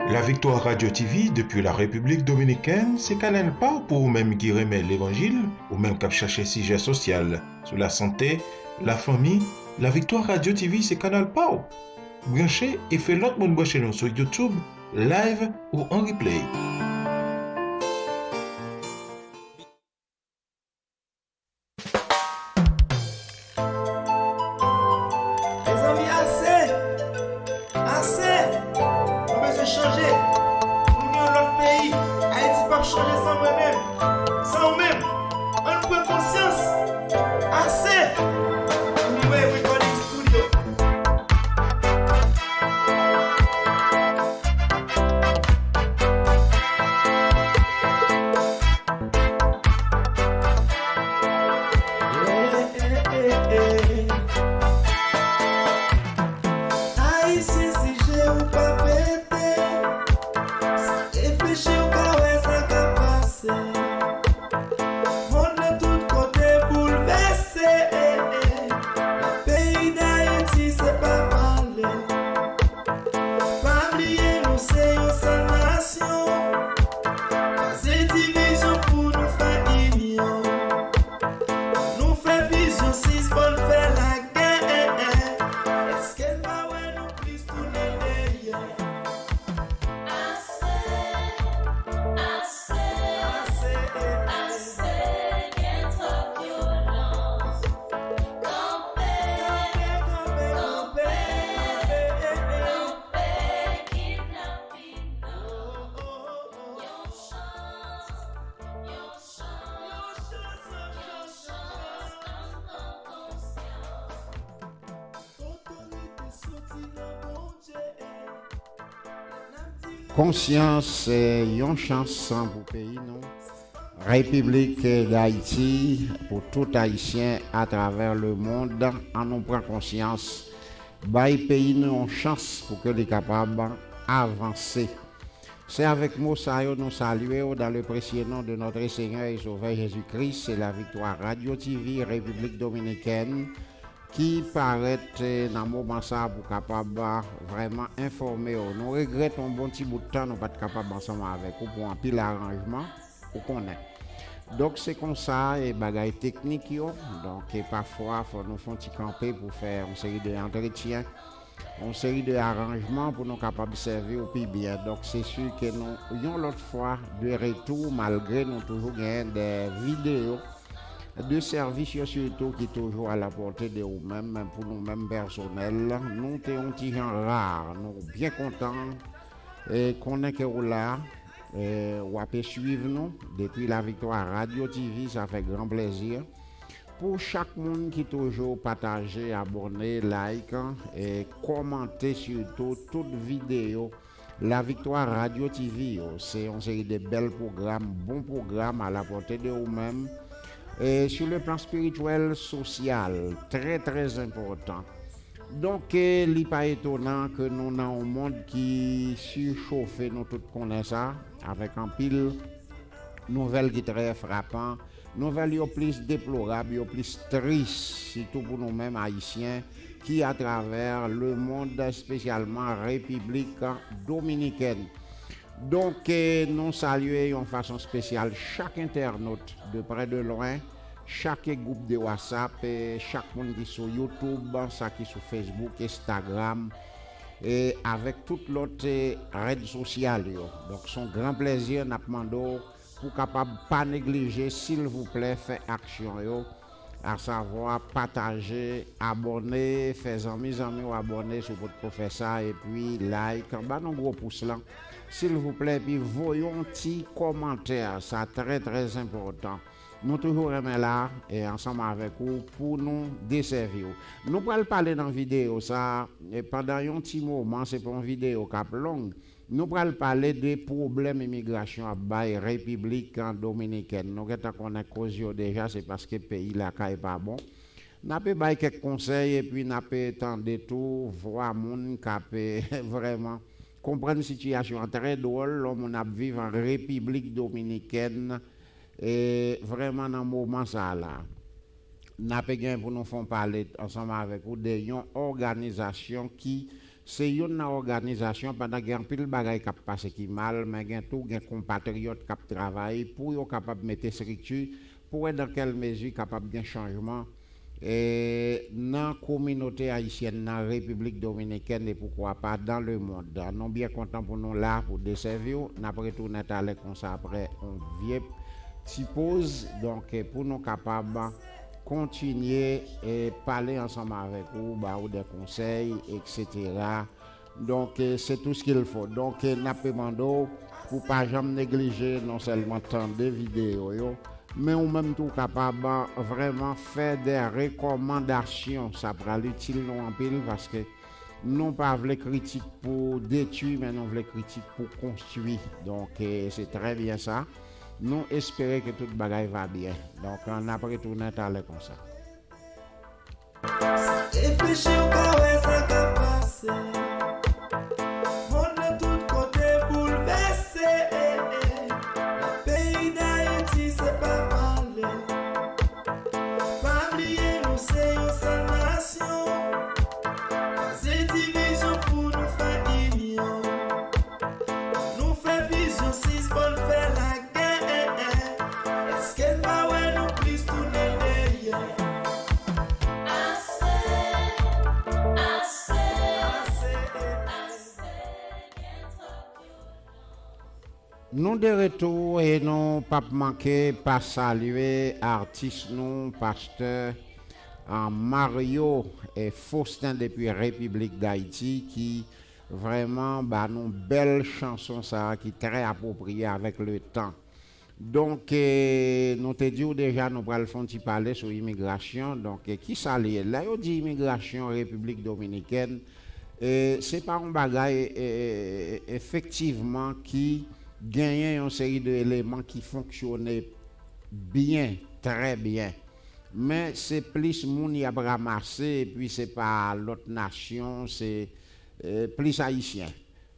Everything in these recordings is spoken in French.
La Victoire Radio TV depuis la République dominicaine, c'est Canal Pas pour vous-même qui remet l'évangile, ou même qui chercher sujet social, sur la santé, la famille. La Victoire Radio TV, c'est Canal Pas. Branchez et fait l'autre monde brancher nous sur YouTube, live ou en replay. Les amis, assez, on veut se changer. Nous sommes dans notre pays. Haïti pas changer sans moi-même, sans nous-mêmes. On prend conscience. Assez. Anyway, recording studio. Haïti, si j'ai ou pas pété, réfléchis au cas où ça va passer. Monde de tous côtés bouleversé. Le pays d'Haïti, c'est pas parler. Pas oublier, nous c'est une seule nation. C'est division pour nous faire union. Nous fait vision, six bonnes faire la guerre. Est-ce qu'elle va ouais nous plus tourner derrière? Conscience, c'est une chance pour pays, non? République d'Haïti, pour tout Haïtien à travers le monde, en nous prend conscience, bail pays nous une chance pour que les capables avancer. C'est avec nous ça nous saluons dans le précieux nom de notre Seigneur et Sauveur Jésus-Christ, c'est la Victoire Radio TV République Dominicaine qui paraît dans le moment ça pour capable vraiment informer. Nous regrettons un bon petit bout de temps, nous pas capable ensemble avec vous pour un pile arrangement pour qu'on ait. Donc c'est comme ça et bagaille technique yo. Donc et parfois faut nous faire un petit camper pour faire une série d'entretiens, une série d'arrangements pour nous capables servir au plus bien. Donc c'est sûr que nous ayons l'autre fois de retour malgré nous toujours gagner des vidéos de services surtout qui est toujours à la portée de nous-mêmes, pour nous-mêmes personnels. Nous sommes un petit gens rare, nous sommes bien contents et qu'on est que vous là, vous avez suivre nous depuis la Victoire Radio TV, ça fait grand plaisir. Pour chaque monde qui toujours partager, abonner, like et commenter surtout toute vidéo. La Victoire Radio TV, c'est une série de belles programmes, bons programmes à la portée de vous-mêmes. Et sur le plan spirituel, social, très très important. Donc, il n'est pas étonnant que nous dans un monde qui surchauffe, nous tous connaissons ça, avec un pile nouvelles qui très frappant, nouvelles plus déplorables, plus tristes, surtout pour nous-mêmes haïtiens, qui à travers le monde, spécialement République dominicaine. Donc, nous saluons en façon spéciale chaque internaute de près de loin, chaque groupe de WhatsApp, chaque monde qui est sur YouTube, ça qui est sur Facebook, Instagram, et avec toutes les autres réseaux sociaux. Donc, son grand plaisir, nous demandons pour capable pas négliger, s'il vous plaît, faire action, à savoir partager, abonner, faire amis ou abonner sur votre professeur et puis like, en bas nos gros pouces là. S'il vous plaît, puis voyons un petit commentaire, ça très très important. Nous toujours là et ensemble avec vous pour nous desservir. Nous allons parler dans la vidéo ça et pendant un petit moment, c'est pour une vidéo cap longue. Nous allons parler des problèmes d'immigration à la République dominicaine. Nous avons cause déjà, c'est parce que le pays là n'est pas bon. Nous avons donné quelques conseils et puis nous avons tenté tout, voir les gens qui vraiment comprendre une situation très drôle. L'homme a vécu en République dominicaine et vraiment dans le moment ça là. Nous avons pour nous faire parler ensemble avec vous d'une organisation qui c'est une organisation pendant qu'il y a un pile bagaille qui passe qui mal, mais il y a tout des compatriotes qui travaillent pour être capable de mettre structure pour être dans quelle mesure capable de changement et dans la communauté haïtienne, dans la République dominicaine et pourquoi pas dans le monde. Nous sommes bien contents pour nous là pour desservir. Nous après retourner à l'aller comme ça après on vient petite pause donc pour nous capables continuer et parler ensemble avec vous, bah, ou des conseils, etc. Donc c'est tout ce qu'il faut. Donc nous demandons pour pas jamais négliger non seulement tant de vidéos, mais ou même tout capable vraiment faire des recommandations. Ça sera utile nous en pile parce que non pas les critiques pour détruire, mais non les critiques pour construire. Donc c'est très bien ça. Nous espérons que tout le bagaille va bien. Donc on a retourné à l'aller comme ça. Réfléchis au cas où ça va passer. Monde de tous côtés bouleversé. Le pays d'Haïti c'est pas mal. Pas oublier nous c'est une seule nation. C'est division pour nous faire union. Nous fait vision si pour faire la guerre. Est-ce qu'elle va ouais nous plus tourner derrière? Nous de retour et non pas manquer pas saluer artiste nous pasteur Mario et Faustin depuis République d'Haïti qui vraiment bah nous belle chanson ça qui très appropriée avec le temps. Donc nous te dit déjà nous allons faire un petit parler sur immigration donc qui ça lié là on dit immigration République dominicaine et c'est pas un bagage effectivement qui gagnait une série d'éléments qui fonctionnaient bien, très bien. Mais c'est plus moun y a ramassé et puis c'est pas l'autre nation, c'est plus haïtien.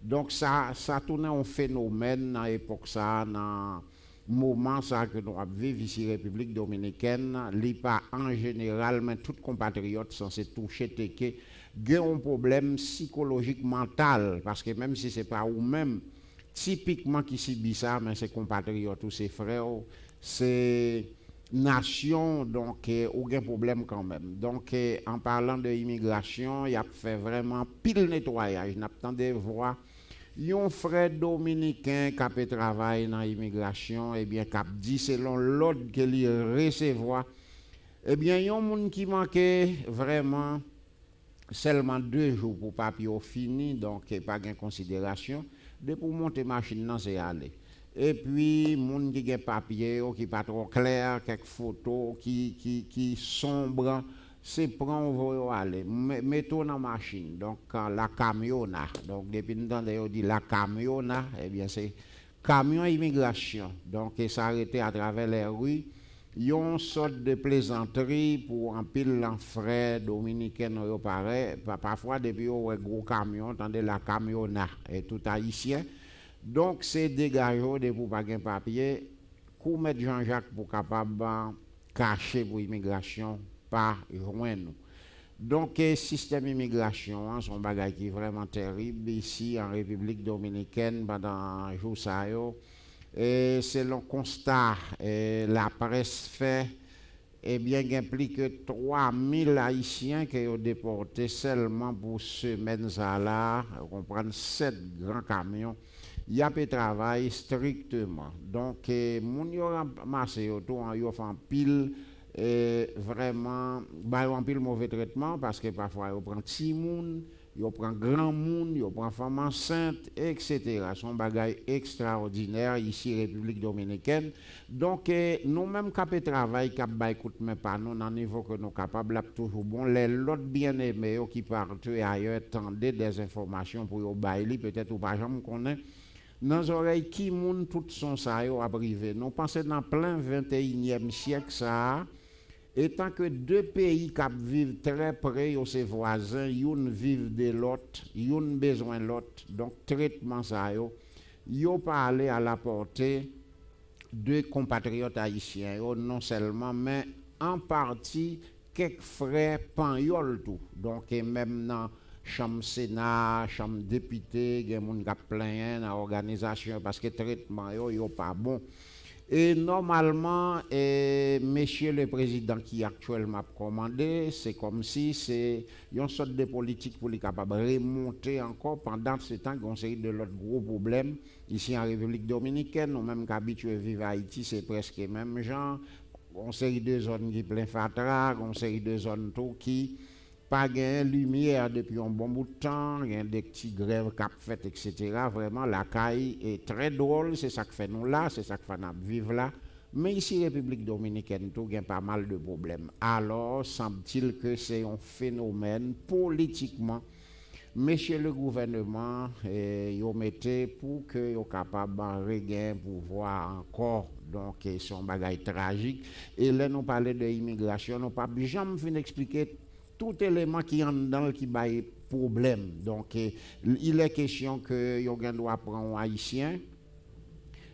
Donc ça tourne un phénomène dans l'époque ça, dans le moment ça que nous vivons ici République dominicaine, li pas en général, mais tout compatriote censé toucher teke, gagne un problème psychologique mental parce que même si c'est pas ou même typiquement qui subit ça, mais c'est compatriotes ou ses frères, c'est nation, donc aucun problème quand même. Donc en parlant de immigration, il a fait vraiment pile nettoyage. N'a pas de voir un frère dominicain qui a travaillé dans l'immigration, et bien qui a dit selon l'ordre qu'il recevoir, eh bien il y a un monde qui manquait vraiment seulement 2 jours pour papier fini, donc pas de considération. De pour monter machine non c'est aller et puis moun qui gen papier qui pas trop clair quelques photos qui sombre c'est prend voyo aller mettons dans machine donc la camiona donc depuis nous on dit la camiona eh bien c'est camion immigration donc ça arrêté à travers les rues yon sorte de plaisanterie pour un pile en frais dominicain yo paraît parfois depuis un gros camion tandis la camionna et tout haïtien donc c'est dégagé de pour pas gain papier pour mettre Jean-Jacques pour capable cacher pour immigration pas joindre donc système immigration son bagage qui est vraiment terrible ici en République dominicaine pendant jour ça yo. Et selon constat, la presse fait, eh bien, il y a plus que 3000 Haïtiens qui ont déporté seulement pour semaines à là. On prend 7 grands camions. Il y a peu de travail strictement. Donc, mon yo ramassé autour, yo fait un pile, vraiment, bah, un pile mauvais traitement parce que parfois, yo prend petit monde. Yo prend grand monde, yo prend femme enceinte, etc. Son bagage extraordinaire ici République dominicaine. Donc nous-mêmes qui travail qui écoute mais pas nous dans niveau que nous capables toujours bon les l'autre bien-aimés qui partent ailleurs tendez des informations pour yo bailler peut-être ou pas jamais connaît dans les oreilles qui moun tout son ça yo a privé. Nous pensons dans plein 21e siècle ça. Étant que 2 pays qui vivent très près de ses voisins, ils vivent de l'autre, ils ont besoin de l'autre. Donc, traitement ça, ils parlé à la portée de compatriotes haïtiens, non seulement, mais en partie, quelques frères panyol tout. Donc, même dans chambre Sénat, chambre député, il y a des gens qui plaignent dans l'organisation parce que le traitement n'est pas bon. Et normalement, monsieur le président qui actuellement commandé, c'est comme si c'est une sorte de politique pour les capables de remonter encore pendant ce temps qu'on série de l'autre gros problème ici en République dominicaine, ou même qu'habitué à vivre à Haïti, c'est presque le même genre. On série de zones qui plein fatra, on série de zones tout qui pas de lumière depuis un bon bout de temps, il y a des petits grèves cap fait, etc. Vraiment, la caille est très drôle, c'est ça que fait nous là, c'est ça que fait nous vivre là. Mais ici, République dominicaine, tout, il y a pas mal de problèmes. Alors, semble-t-il que c'est un phénomène politiquement. Monsieur le gouvernement, ils mettez pour que soient capable de regagner pouvoir encore. Donc, c'est un bagage tragique. Et là, nous parlons de l'immigration, nous pas jamais fin expliquer tout élément qui est dans qui bail problème. Donc, il est question que yo doit prendre un haïtien,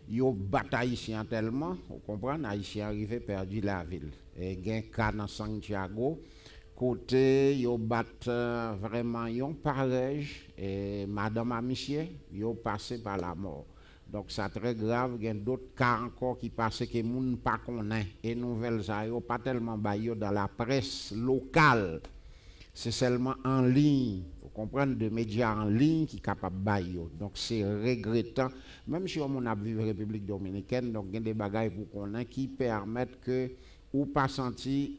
yo bat haïtien tellement, vous comprenez, haïtien arrivé perdu la ville. Et gen cas dans Santiago, côté yo bat vraiment yon pareil et madame a monsieur, yo passé par la mort. Donc c'est très grave, il y a d'autres cas encore qui passent que moun pas connaît et nouvelles ça yo pas tellement baillé dans la presse locale. C'est seulement en ligne, vous comprenez, de médias en ligne qui sont capables de bailler. Donc c'est regrettant, même si on a vécu en République dominicaine, donc il y a des bagages pour qu'on qui permettent que ou pas senti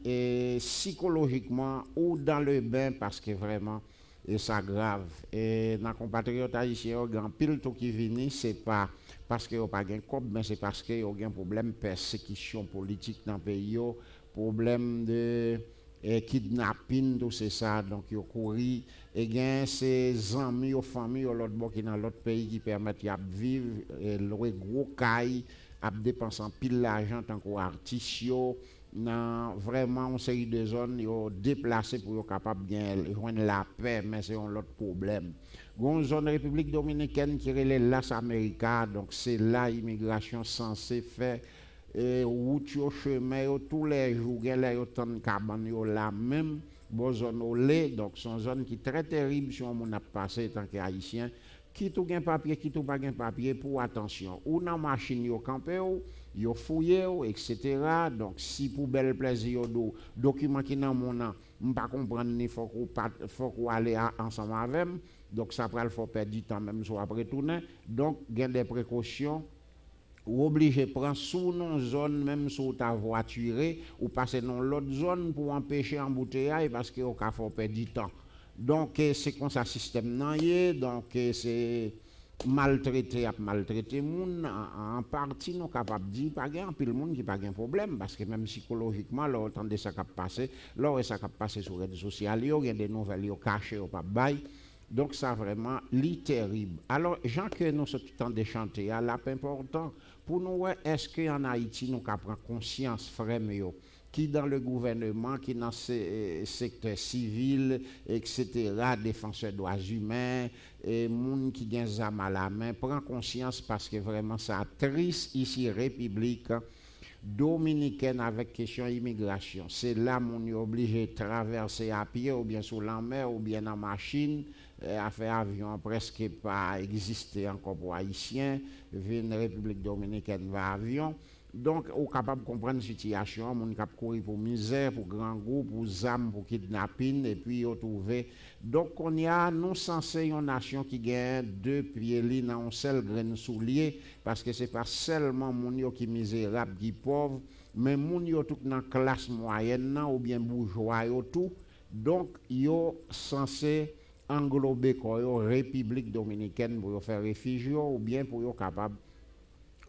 psychologiquement ou dans le bain parce que vraiment et ça grave. Et dans les compatriotes haïtiens, il y a un pile tout qui vient, c'est pas parce qu'il n'y a pas de cop, mais c'est parce qu'il y a un problème de persécution politique dans le pays, problème de kidnapping, tout c'est ça. Donc, il y a couru, et bien, ces amis, familles, l'autre bord qui dans l'autre pays qui permettent de vivre, et le gros caille, à dépenser pile l'argent tant qu'artistes, dans vraiment une série de zones, ils sont déplacés pour être capables de joindre la paix, mais c'est un autre problème. Il y a une zone République dominicaine qui est Las Americas, donc c'est là l'immigration censée faire route au chemin tous les jours, il y a autant de cabanes là même, bon zone au lait, donc c'est une zone qui est très terrible si on a passé tant qu'haïtien. Qui tout gain papier, qui tout pas gain papier pour attention. Ou dans machine yo campé yo fouillé etc. Donc si pour bel plaisir yo document qui dans mon an, pas comprendre ni faut qu'on aller ensemble avec. Donc ça pral faut perdre du temps même soit après tourner. Donc gain des précautions ou obligé prendre sous non zone même sous ta voiture ou passer dans l'autre zone pour empêcher embouteillage parce que au cas faut perdre du temps. Donc c'est comme ça système nan yé, donc c'est maltraité moun en partie nous capable dire pas gain puis le monde qui pas gain problème parce que même psychologiquement là autant de ça qui passer là ça qui passer sur les réseaux sociaux il y a des nouvelles yo cachées au pas bail. Donc ça vraiment li terrible. Alors Jean que nous sommes tout le temps de chanter là important pour nous est-ce que en Haïti nous capable prendre conscience frère qui dans le gouvernement, qui dans le secteur civil, etc., défenseurs des droits humains, et gens qui ont des armes à la main, prend conscience parce que vraiment ça triste ici, République dominicaine avec question immigration. C'est là qu'on est obligé de traverser à pied ou bien sur la mer ou bien en machine. À faire avion presque pas existé encore pour Haïtiens. Une République dominicaine va avion. Donc, on est capable de comprendre la situation, on est capable de courir pour misère, pour grand groupe, pour zam, pour kidnapping, et puis on trouve. Donc, on y a non censé une nation qui gagne deux pieds dans un seul grain soulier, parce que ce n'est pas seulement moun qui est misérable, qui est pauvre, mais moun yo tout dans la classe moyenne, ou bien bourgeois, tout. Donc, yo censé englober la République dominicaine pour faire réfugiés, ou bien pour être capable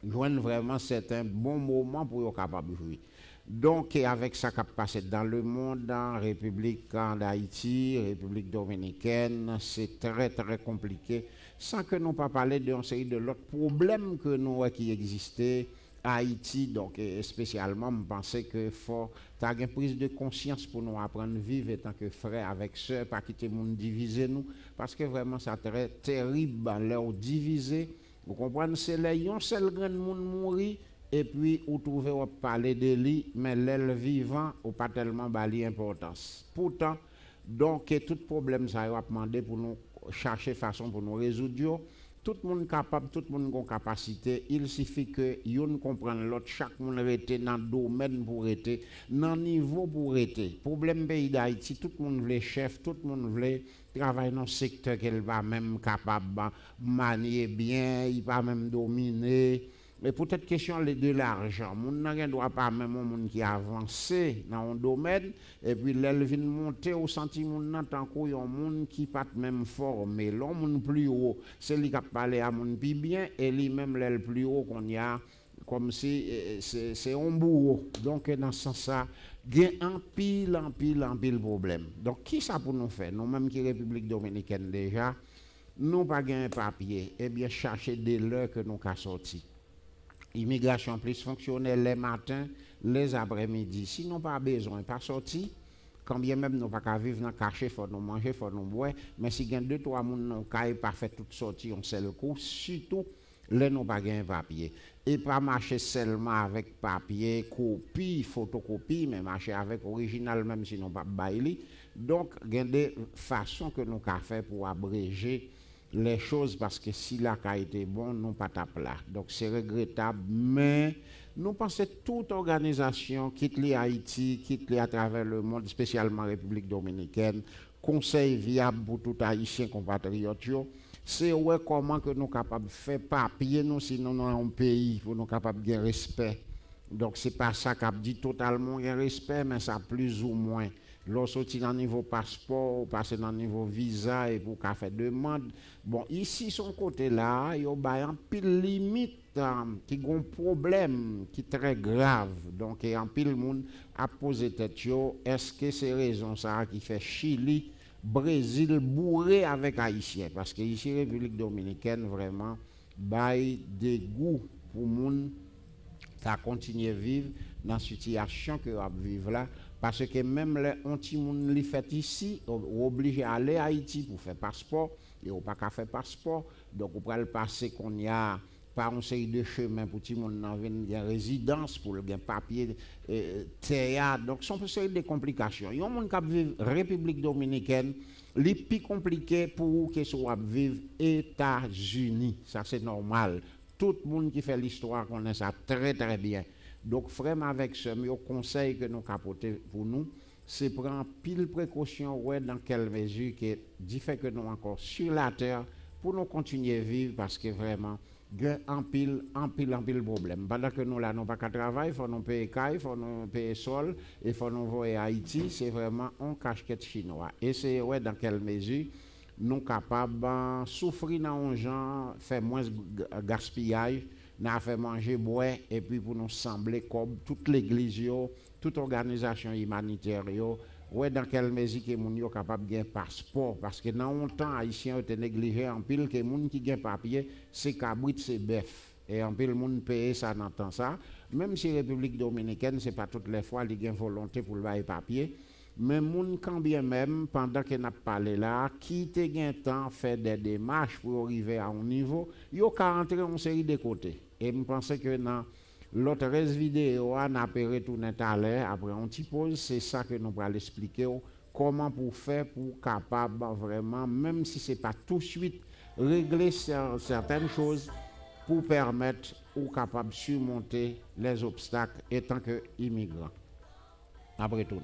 joindre vraiment c'est un bon moment pour être capable de jouer. Donc avec ça qui passe dans le monde, en République d'Haïti, République dominicaine, c'est très très compliqué sans que nous pas parler d'une série de l'autre problèmes que nous qui existaient à Haïti. Donc spécialement, je pensais que faut avoir une prise de conscience pour nous apprendre à vivre en tant que frères avec sœurs, pas quitter le monde diviser nous, parce que vraiment c'est très terrible leur diviser. Vous comprenez, c'est là un seul grand monde mourir et puis vous trouvez parler de lui, mais l'aile vivant ou pas tellement bali importance. Pourtant, Donc, tout problème, ça va demander pour nous chercher façon pour nous résoudre. Tout le monde capable, tout le monde a une capacité. Il suffit que nous comprenions l'autre. Chaque monde rete dans le domaine pour rester, dans le niveau pour rester. Problème pays d'Haïti, tout le monde veut chef, tout le monde veut travailler dans le secteur qu'elle va même capable de manier bien, il va même dominer. Mais peut-être question de l'argent. Mon ne doit pas même monde qui a avancé dans un domaine et puis l'elle vient monter au sentiment tant qu'il y a un monde qui pas même formé. L'homme plus haut, c'est lui qui a parlé à mon plus bien et lui même l'elle plus haut qu'on y a comme si c'est un bourreau. Donc dans ce sens-là, il y a un pile problème. Donc qui ça pour nous faire? Nous même qui République dominicaine déjà, nous pas un papier et bien chercher des l'heure que nous avons sorti. Immigration plus fonctionnelle les matins, les après-midi. Si nous pas besoin, pas sorti, quand bien même nous pas vivre dans caché, faut nous manger, faut nous boire, mais si gain 2-3 personnes non pas fait toute sortie en seul coup, surtout les nous pas gain papier. Et pas marcher seulement avec papier, copie, photocopie, mais marcher avec original même si nous pas baili. Donc gain des façons que nous avons fait pour abréger les choses parce que si la a été bon, nous pas tape là. Donc c'est regrettable, mais nous pensons que toute organisation, quitte les Haïti, quitte les à travers le monde, spécialement République dominicaine, conseil viable pour tout Haïtien compatriote, c'est ouais comment que nous capables de faire papier nous sinon nous un pays pour nous capables de respect. Donc c'est pas ça qu'a dit totalement un respect, mais ça plus ou moins. Lorsque dans le niveau passeport, passer dans le niveau visa et pour faire demande. Bon, ici, son côté là, il y a un pile limite qui a un problème qui est très grave. Donc, il y a un pile monde à poser tête. Est-ce que c'est raison ça qui fait Chili, Brésil bourré avec Haïtien? Parce que ici, République dominicaine, vraiment, bail des goûts pour monde à continuer à vivre dans la situation que va vivre là. Parce que même les anti-moun li fait ici, ou obligé à aller à Haïti pour faire passeport, et ou pas qu'à faire passeport, donc on peut le passer qu'on y a par une série de chemins pour tout le monde dans une résidence, pour le papier, théâtre, donc sont une série de complications. Il y a un monde qui vit République dominicaine, les plus compliqué pour que soit vivre États-Unis, ça c'est normal. Tout le monde qui fait l'histoire connaît ça très très bien. Donc, vraiment, avec ce meilleur conseil que nous capotons pour nous, c'est prendre pile précaution, ouais, dans quelle mesure que du fait que nous encore sur la terre pour nous continuer à vivre parce que vraiment, il y a un pile problème. Pendant que nous là, nous pas qu'à travailler, il faut nous payer caille, il faut nous payer sol, il faut nous voir à Haïti, c'est vraiment un cache-quête chinois. Et c'est ouais, dans quelle mesure nous capables de souffrir dans un genre, faire moins gaspillage, n'a fait manger, boire, et puis pour nous sembler comme toute l'église, toute organisation humanitaire, ouais, dans quelle mesure que moun yo capable de passeport, parce que dans longtemps, Haïtiens ont été négligés en pile, que moun qui gagne papier, c'est cabrit, c'est bœuf. Et en pile, moun paye ça dans temps ça. Même si République dominicaine, c'est pas toutes les fois, il y a volonté pour le papier. Mais moun quand bien même, pendant qu'on a parlé là, qui te gain temps faire des démarches pour arriver à un niveau, yo ka entrer en série de côtés. Et je pense que dans l'autre vidéo, on a retourné tout à l'heure, après on t'y pose, c'est ça que nous allons expliquer comment pour faire pour capable vraiment, même si ce n'est pas tout de suite, régler certaines choses pour permettre aux capables de surmonter les obstacles étant que immigrants. Après tout.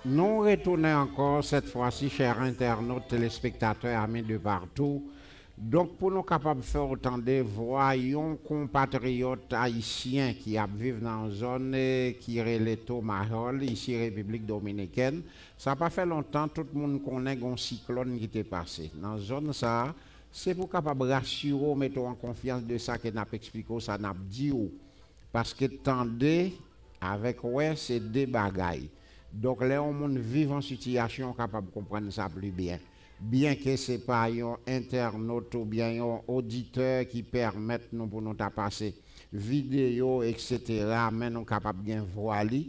Nous retournons encore cette fois-ci, chers internautes, téléspectateurs, amis de partout, Donc, pour nous capables de faire autant de voyons compatriotes haïtiens qui vivent dans une zone qui relève Tomahol, ici République dominicaine, ça n'a pas fait longtemps, tout le monde connaît un cyclone qui était passé. Dans la zone, ça, c'est pour capable rassurer, mettre en confiance de ça que n'a expliqué, ça n'a dit. Parce que tendez, avec ouais, c'est des bagailles. Donc, là, on vit en situation capable de comprendre ça plus bien. Bien que ce n'est pas un internaute ou bien un auditeur qui permettent nous pour nous passer vidéo, etc., mais nous sommes capables de voir, qui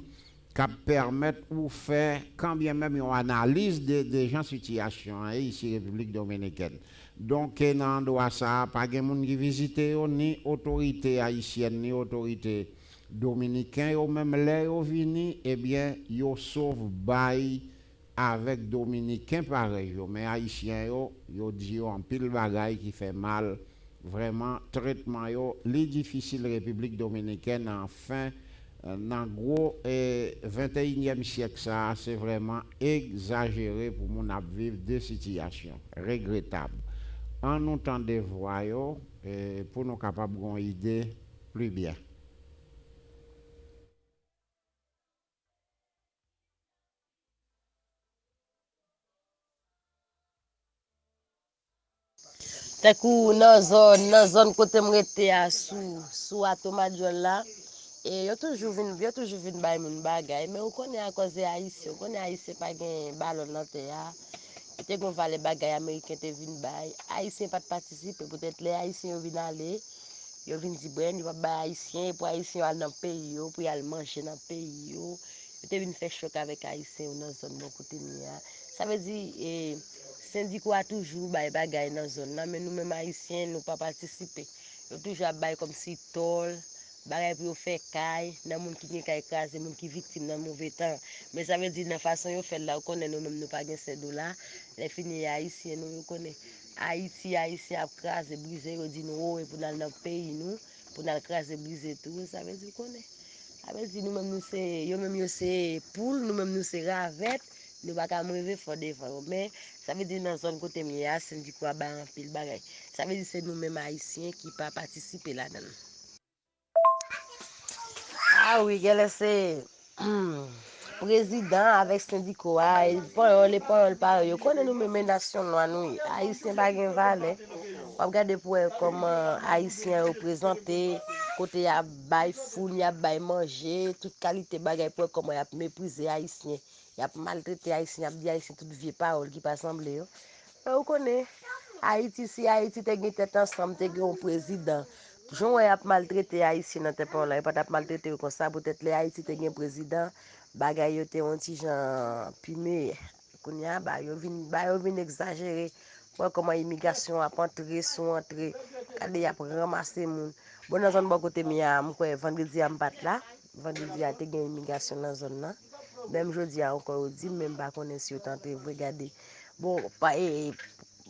permettent ou faire, quand bien même une analyse des gens situation ici, République dominicaine. Donc, dans doit ça, pas de monde qui visite ni autorité haïtienne, ni autorité dominicaine, ou même les vini, eh bien, ils sauvent bail avec dominicains pareil, mais haïtiens yo dit en pile bagaille qui fait mal, vraiment traitement yo les difficile République dominicaine enfin dans gros 21e siècle ça c'est vraiment exagéré pour mon vivre des situations regrettables. En nous temps de voir pour nous capables une idée plus bien. T'as coup dans zone côté m'rete à sous Atomadjol là et yo toujours vinn bay moun bagay mais on connaît à cause haïtien on connaît haïtien pas gen ballon dans terre te gon vale bagay américain te vinn bay haïtien pas participer peut-être les haïtiens vinn aller yo vinn di ben yo ba haïtien pour haïtien aller dans pays yo pour aller manger dans pays yo te vinn faire choc avec haïtien dans zone bon côté mia ça veut dire syndicat a toujours bay bagay dans zone là mais nous même haïtiens nous pas participer yo toujours bay comme si tol bagay pour faire caille dans monde qui gen caille écrasé monde qui victime dans mauvais temps mais ça veut dire dans façon yo fait là on connaît nous même nous pas gen ces dollars les fini haïtiens nous connaît haïtien a crasé brisé yo dit nous pour dans le pays nous pour dans craser briser tout ça veut dire connaît ça veut dire nous même nous c'est yo même yo c'est poule nous même nous c'est ravette nous pas qu'à mourir fort devant mais ça veut dire dans zone côté mia syndicat ba en pile bagay ça veut dire c'est nous même haïtiens qui pas participer là-dedans. Ah oui, elle c'est président avec syndicat, les paroles par eux. Connaît nous même nation noire nous. Haïtien pas gen valeur. On regarde pour comment haïtien représenté côté y a bail foule, y a bail manger, toute qualité bagay pour comment y a mépriser haïtien. Y a maltraité haïtien, y a dit haïtien toute vieille parole qui pas semblé. Vous connaissez Haïti si Haïti te gen tête ensemble te gen un président. Jean a maltraité Haïtien dans tes là, pas t'a maltraité comme ça peut-être les Haïti te gen président, bagay yo te un petit gens pimé. Kounya ba yo vinn exagérer. Pour comment immigration a entré sont entré, kade y a ramasser moun. Bon dans zone bon côté mia, m'ko vendredi am bat là, vendredi a te gen immigration dans zone là. Même jeudi a encore dit même pas connait si autant regarder. Bon pas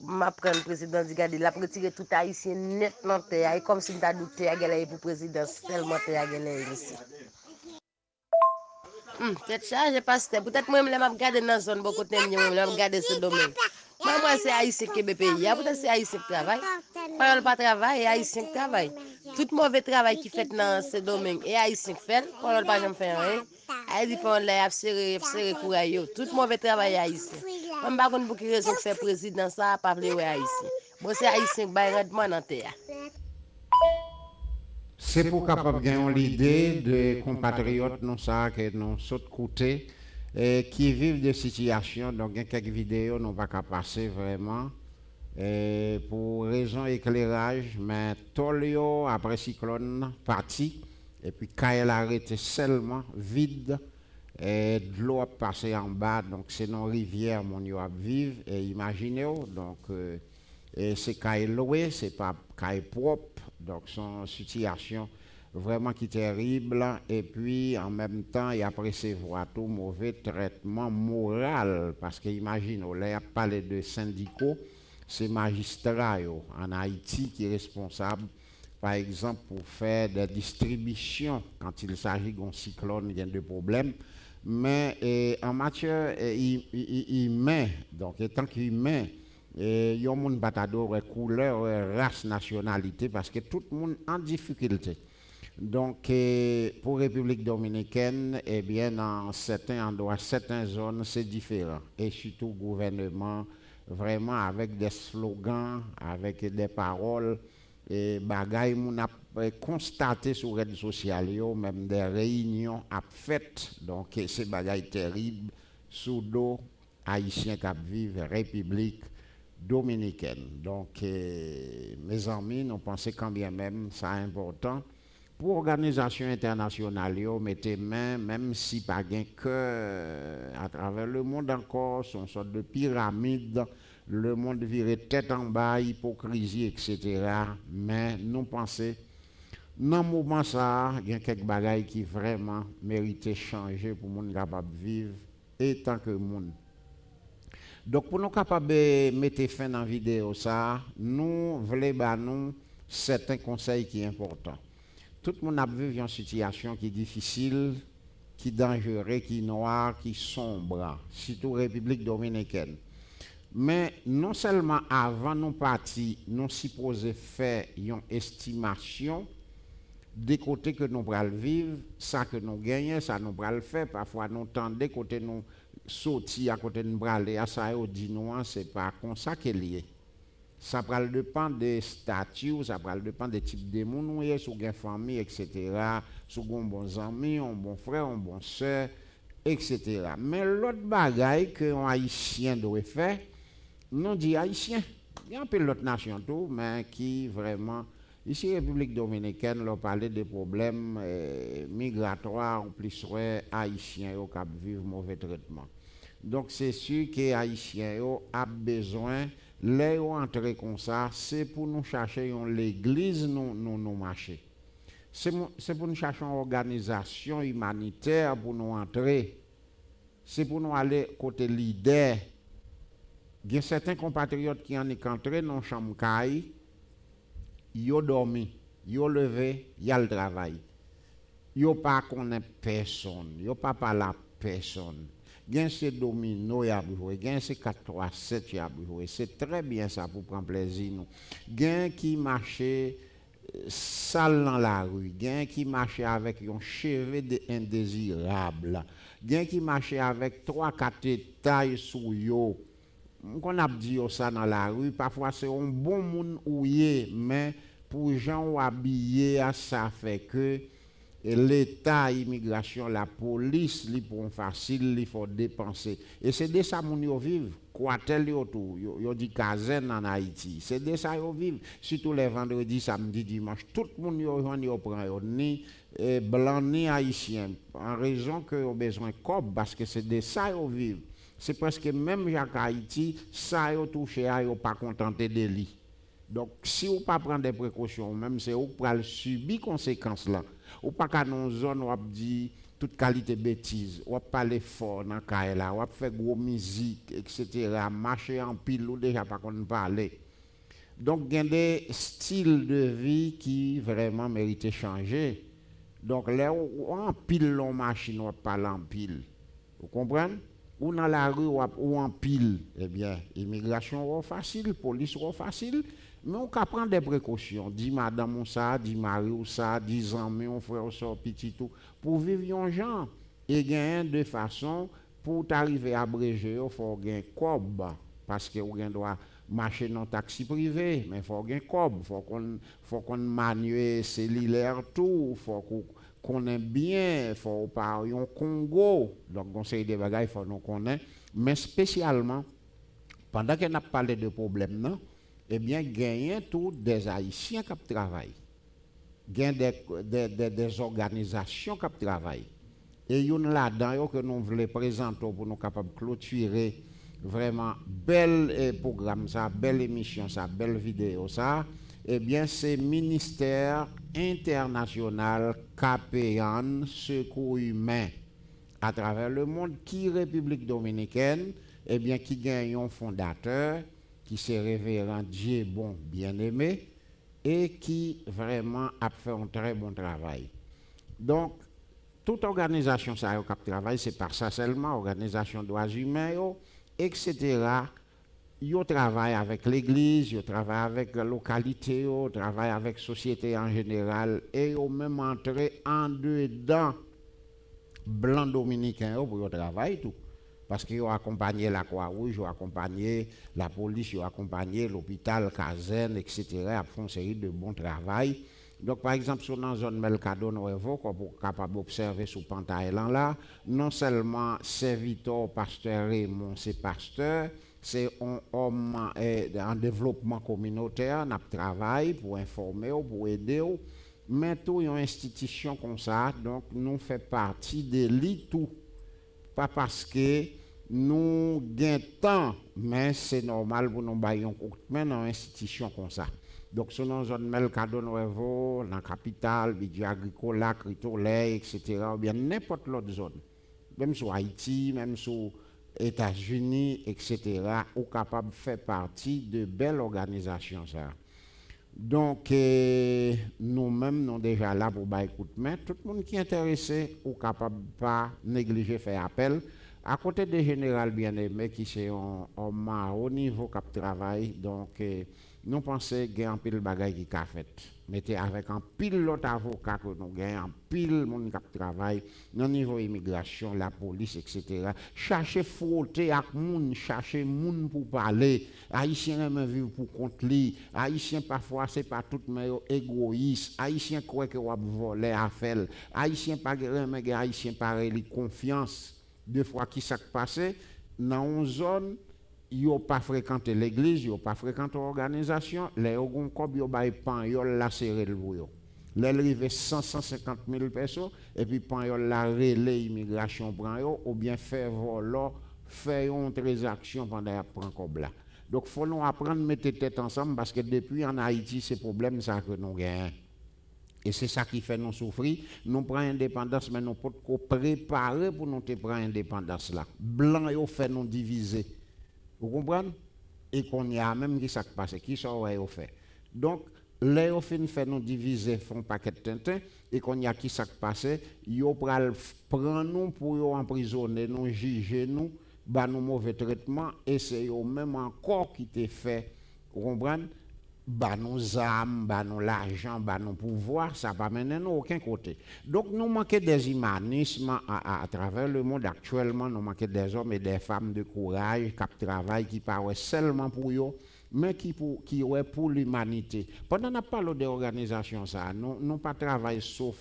m'a prendre président dit garder la retirer tout haïtien net dans terre comme si t'a douté à gagner pour président seulement terre à gagner ici. Peut-être ça j'ai pas peut-être moi même m'a regarder dans zone beaucoup de moi m'a regarder ce domaine. Moi c'est haïtien qui be pays, peut-être c'est haïtien qui travaille. Parole pas travail et haïtien qui travaille. Tout mauvais travail qui fait dans ce domaine et haïtien qui fait, parole pas jamais faire rien. Haïti prend là serrer courailleux. Tout mauvais travail haïtien. Même pas pour qui raison faire président ça pas parler haïtien. Bon c'est haïtien qui bail rendement dans terre. C'est pour capable gagner l'idée de compatriotes non ça que nous saute côté qui vivent des situations donc il y a quelques vidéos non pas qu'à passer vraiment pour raison éclairage mais Tolio après cyclone parti et puis quand elle arrêté seulement vide et de l'eau a passé en bas donc c'est nos rivières mon yo a vivre et imaginez donc et c'est caille loué, c'est pas caille propre, donc son situation vraiment qui terrible. Et puis en même temps, il a recevoir tout mauvais traitement moral parce que imagine, on a parlé de syndicats, c'est magistrats en Haïti qui est responsable, par exemple pour faire des distributions quand il s'agit d'un cyclone, il y a des problèmes. Mais en matière humaine, donc étant qu'humain Et yon moun patado couleur, race, nationalité parce que tout le monde en difficulté. Donc pour République dominicaine, eh bien dans certains endroits, certaines zones, c'est différent et surtout gouvernement vraiment avec des slogans, avec des paroles et bagaille moun a constaté sur les réseaux sociaux, même des réunions à faites. Donc c'est bagaille terrible sous dos haïtien qui vivent République dominicaine. Donc mes amis, nous pensons quand bien même c'est important pour l'organisation internationale, mettez main, même si pas gain que à travers le monde encore, son sorte de pyramide, le monde viré tête en bas, hypocrisie, etc. Mais nous pensons, dans le moment ça, il y a quelques bagailles qui vraiment méritent changer pour monde capable de vivre et tant que monde. Donc pour nous capables de mettre fin dans la vidéo ça, nous voulons nous certains conseils qui sont importants. Tout le monde a vécu une situation qui est difficile, qui est dangereuse, qui est noire, qui est sombre, surtout République dominicaine. Mais non seulement avant nous partir, nous supposons faire une estimation des côtés que nous allons vivre, ça que nous gagnons, ça nous allons faire. Parfois nous tendons côté nous sortir à côté de nous aller, à ça et dit nous, c'est pas comme ça qu'il est lié. Ça va dépendre des statuts, ça va dépendre des types de monde, sur une famille, etc., sur un bon ami, un bon frère, un bon soeur, etc. Mais l'autre bagaille que un haïtien doit faire, nous dit haïtien. Il y a un peu l'autre nation tout, mais qui vraiment, ici République dominicaine, leur parler des problèmes migratoires, ou plus haïtiens qui vivent mauvais traitement. Donc c'est sûr que les haïtiens ont besoin. Les entrer comme ça, c'est pour nous chercher l'église, nous marcher. C'est pour nous chercher une organisation humanitaire pour nous entrer. C'est pour nous aller côté leader. Il y a certains compatriotes qui en sont entrés dans la chambre, ils ont dormi, ils ont levé, ils ont le travail. Ils n'ont pas connaît personne, ils n'ont pas parlé à personne. Gen c'est domino y a joué, gen c'est 4-3-7 y a joué. C'est très bien ça pour prendre plaisir nous. Gen qui marchait sale dans la rue, gen qui marchait avec un cheveu indésirable, gen qui marchait avec 3-4 tailles sous yo. On a dit ça dans la rue, parfois c'est un bon monde ouillé, mais pour gens habillés, ça fait que et l'État, l'immigration, la police, li pour facile, il faut dépenser. Et c'est de ça moun yo vivent. Quartel yo tout, yo dit caserne en Haïti. C'est de ça yo vivent. Surtout les vendredis, samedi, dimanche, tout le monde yo prend yo ni blanc ni haïtien en raison que yo besoin de cob parce que c'est de ça yo vivent. C'est parce que même Jacques Haïti, ça yo touché a yo pas contenté de lui. Donc si vous pas prendre des précautions, même c'est vous pral subir conséquences là. Ou pas qu'à nos zones, on dit toute qualité bêtise, on parler fort dans le là, on fait gros musique, etc., marcher en pile, ou déjà pas qu'on parler. Donc, il y a des styles de vie qui vraiment méritent de changer. Donc, là, on pile l'on machine, on parle en pile. Vous comprenez? Ou dans la rue, ou en pile, eh bien, immigration est facile, police est facile. Mais on peut prendre des précautions. Dit madame ou ça, dit mari ou ça, dit amis, on frère ou ça, petit tout. Pour vivre un genre. Et gagner de façon, pour t'arriver à abréger, il faut gagner cob. Parce que on doit marcher dans un taxi privé. Mais il faut gagner cob. Il faut qu'on manue cellulaire tout. Il faut qu'on ait bien. Il faut parler au Congo. Donc, conseil des bagages, il faut nous connaître. Mais spécialement, pendant qu'on a parlé de problèmes, non? Eh bien, gagner tous des Haïtiens qui travaillent. Gagner des organisations qui travaillent. Et il y en a là-dedans que nous voulons présenter pour nous capables de clôturer vraiment bel programme, ça, belle émission, ça, belle vidéo, ça. Eh bien, c'est Ministère international Capéan Secours Humain à travers le monde qui République dominicaine, eh bien, qui gagne un fondateur qui se révérend Dieu bon bien-aimé et qui vraiment a fait un très bon travail. Donc, toute organisation ça qui travaille, c'est par ça seulement, organisation droits humains, etc. Yo travaille avec l'église, yo travaille avec la localité, yo travaille avec la société en général, et yo même entré en dedans blanc dominicain yo pour yo travail tout. Parce qu'ils ont accompagné la Croix-Rouge, ils ont accompagné la police, ils ont accompagné l'hôpital, caserne, etc. Ils font une série de bons travail. Donc, par exemple, sur la zone Melcado Nuevo, qu'on est capable d'observer sous Pantaïlan là, non seulement serviteur pasteur Raymond, c'est pasteur, c'est un homme en développement communautaire, qui travaille pour informer, pour aider, mais tout une institution comme ça, donc nous fait partie de l'île tout. Pas parce que nous gagnons temps, mais c'est normal pour nous bailler mais dans une institution comme ça. Donc, sur la zone Melcado Nuevo, dans la capitale, Bidji Agricola, Critolay, etc., ou bien n'importe l'autre zone, même sur Haïti, même sur États-Unis, etc., ou capable de faire partie de belles organisations. Ça. Donc, nous-mêmes, nous déjà là pour bailler coup de main. Tout le monde qui est intéressé, ou capable de pas négliger faire appel. À côté des générales bien-aimés qui sont en haut niveau qui travaillent, donc nous pensons qu'il y a un pile de bagaille qui a fait. Mettez avec un pile l'autre avocat que nous gagnons, un pile monde qui travaille, au niveau immigration, la police, etc. Cherchez frotter avec moun, cherchez moun pour parler. Haïtiens aiment vivre pour compte li. Haïtiens parfois c'est pas tout mais égoïste. Haïtiens croient que va voler à faire. Haïtiens pas mais haïtiens pareil confiance. Deux fois qui s'est passé dans une zone yo pas fréquenté l'église, yo pas fréquenté l'organisation, les ont comme yo bay pan yo la serré le yo. Les arrivé 150 000 personnes et puis pan yo la relé immigration prend yo ou bien faire voler, faire une transaction pendant y prend comme là. Donc faut nous apprendre mettre tête ensemble parce que depuis en Haïti ces problèmes ça que nous gagnons. Et c'est ça qui fait nous souffrir. Nous prenons indépendance, mais nous pouvons préparer pour nous prendre indépendance là. Blanc, ils fait nous diviser. Vous comprenez? Et qu'on y a même qui ça passe, qui ça ouais fait. Donc, les fait nous diviser, font paquet de tintin, et qu'on y a qui ça passe, ils prennent nous pour emprisonner, nous juger nous, bah nous mauvais traitement, et c'est eux même encore qui te fait. Vous comprenez? Bah nos âmes, bah nos l'argent, bah nos pouvoirs, ça va mener nous aucun côté. Donc nous manquons des humanismes à travers le monde actuellement, nous manquons des hommes et des femmes de courage qui travaillent, qui parlent seulement pour eux, mais qui ouais pour l'humanité. Pendant qu'on parle d'organisation ça, nous pas travaillons sauf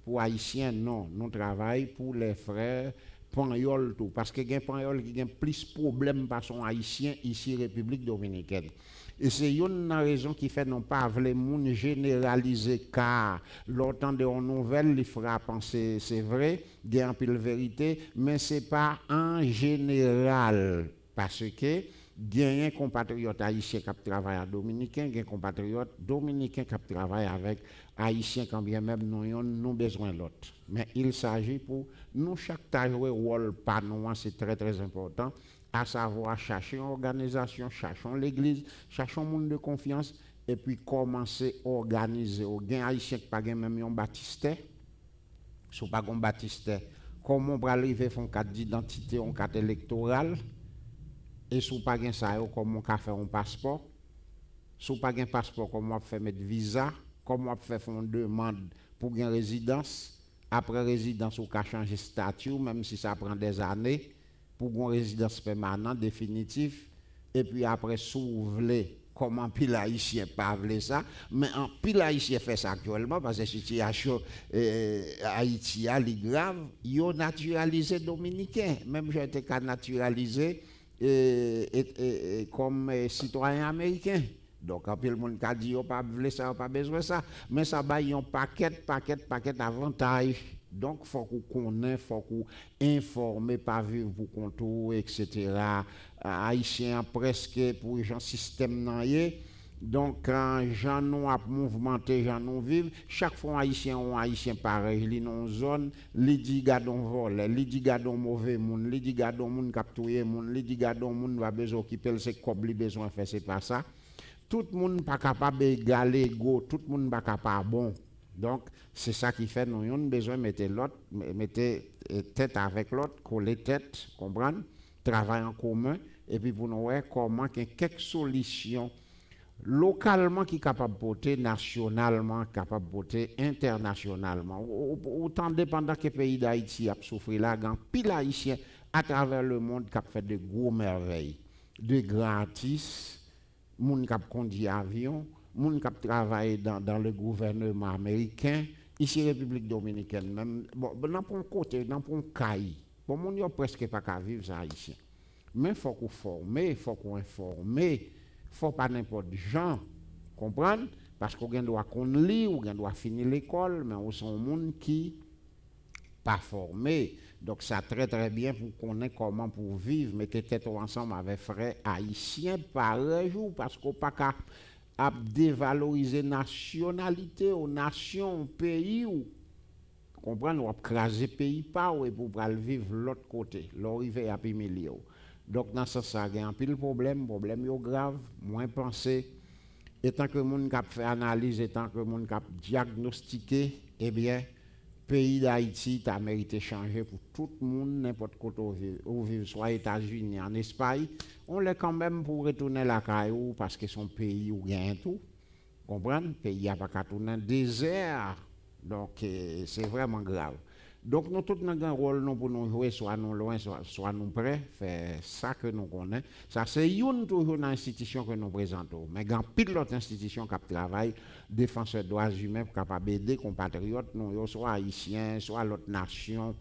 pour Haïtiens, non, nous travaillons pour les frères Panyol tout, parce que les Panyol qui ont plus de problèmes par son Haïtien ici République Dominicaine. Et c'est une raison qui fait non pas les gens généraliser car l'autant de nouvelles les fera penser c'est vrai, il y a un peu de vérité, mais c'est pas en général parce que il y a un compatriote haïtien qui travaille à Dominicain, il y a un compatriote dominicain qui travaille avec haïtien quand bien même nous avons besoin de l'autre. Mais il s'agit pour nous chaque tâche rôle pas nous c'est très très important. À savoir chercher une organisation, cherchons l'église, cherchons un monde de confiance et puis commencer à organiser. Au gain haïtien qui pas même un baptiste, si pas un baptiste, comment on va arriver à faire une carte d'identité, une carte électorale et si pas gain ça, comment on va faire un passeport, si pas gain passeport, comment on va faire mettre visa, comment on va faire une demande pour une résidence, après résidence on va changer statut même si ça prend des années. Pour une résidence permanente, définitive, et puis après, s'ouvrir, comment pile haïtien pas veut ça, mais en pile haïtien fait ça actuellement, parce que la situation Haïti est grave, ils ont naturalisé dominicain, même j'ai été naturalisé comme citoyen américain. Donc, après, le monde a dit, pas veut ça, pas besoin de ça, mais ça va y un paquet d'avantages. Donc, il faut qu'on connaisse, il faut qu'on informe, pas vivre pour contour, etc. Haïtiens presque pour les gens système n'ayé. Donc, quand gens nous a mouvementé, gens nous vivent, chaque fois haïtien pareil, li non zone, li dit gadon vol, li dit gadon mauvais monde, li dit gadon monde capturer monde, li dit gadon monde va besoin occuper c'est comme li besoin faire c'est pas ça. Tout le monde pas capable d'égaler égaux, tout le monde pas capable bon. Donc, c'est ça qui fait nous avons besoin de mettre tête avec l'autre, coller tête, comprendre, travail en commun, et puis pour nous voir comment qu'il y a quelques solutions localement qui capable de porter, nationalement capable de porter, internationalement. Autant dépendant que le pays d'Haïti a souffert là, grand pile haïtien à travers le monde qui a fait de gros merveilles, de grands artistes, moun qui a conduit avion, moun qui a travaillé dans le gouvernement américain, ici République dominicaine même, bon, dans un côté, dans un caille, bon, moun yo presque pas qu'à vivre ça haïtien. Mais il faut qu'on forme, il faut qu'on informe. Faut pas n'importe gens, comprendre? Parce qu'on doit qu'on lit, ou doit finir l'école, mais on sont monde qui pas formé. Donc ça très bien pour connaître comment pour vivre, mettez tête ensemble avec frères haïtiens par jour, parce qu'on pas qu'à dévaloriser nationalité, aux nations, au pays ou comprendre, ou craser pays pas ou pour vivre l'autre côté, l'arrivée à milieu. Donc dans ce sens, il y a un pile problème grave, moins pensé. Et tant que le monde a fait analyse, et tant que le monde a diagnostiqué, eh bien, pays d'Haïti a mérité changer pour tout le monde, n'importe où vivre, soit États-Unis, en Espagne. On l'est quand même pour retourner la caillou parce que son pays où gagne tout. Comprendre? Le pays n'a pas qu'à tourner un désert. Donc c'est vraiment grave. Donc nous tous nous un rôle nous pour nous jouer, soit nous loin, soit nous près, faire ça que nous connaissons. Ça c'est une toujours dans l'institution que nous présentons. Mais il y a pile d'autres institutions qui travaillent, défenseurs des droits humains, pour capable d'aider compatriotes, nous, soit haïtiens, soit l'autre nation,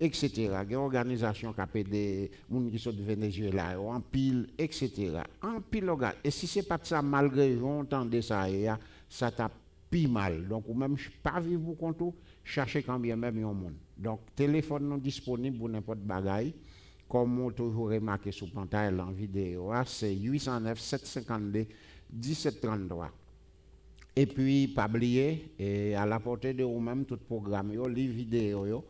etc. Il y a une organisation qui a aidé les gens qui sont du Venezuela, en pile, etc. En pile, et si ce n'est pas ça, malgré longtemps de ça, ça t'a plus mal. Donc, ou même pas vivre pour compte, chercher quand bien même un monde. Donc, téléphone non disponible pour n'importe bagaille. Comme on toujours remarqué sur pantalon en vidéo, c'est 809 752 1733. Et puis, pas oublier, et à la portée de vous-même, tout programme, les vidéos,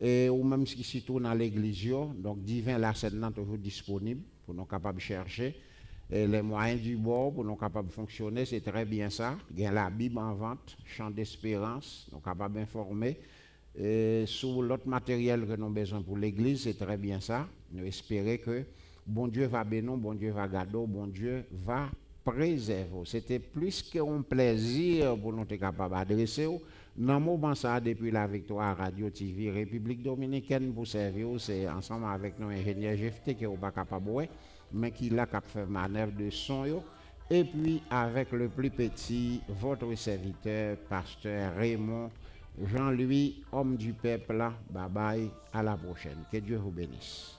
et ou même si se tourne à l'église, donc divin la scène toujours disponible pour nous capables de chercher. Et les moyens du bord pour nous capables de fonctionner, c'est très bien ça. Il y a la Bible en vente, Chant d'espérance, nous capables d'informer. Sur l'autre matériel que nous avons besoin pour l'église, c'est très bien ça. Nous espérons que bon Dieu va bénir, bon Dieu va garder, bon Dieu va préserver. C'était plus qu'un plaisir pour nous être capables d'adresser. Dans le moment ça, depuis la victoire Radio TV République Dominicaine pour servir, c'est ensemble avec nos ingénieurs GFT qui n'est pas capable, mais qui l'a fait manœuvre de son. Et puis avec le plus petit, votre serviteur, pasteur Raymond Jean-Louis, homme du peuple, bye bye, à la prochaine. Que Dieu vous bénisse.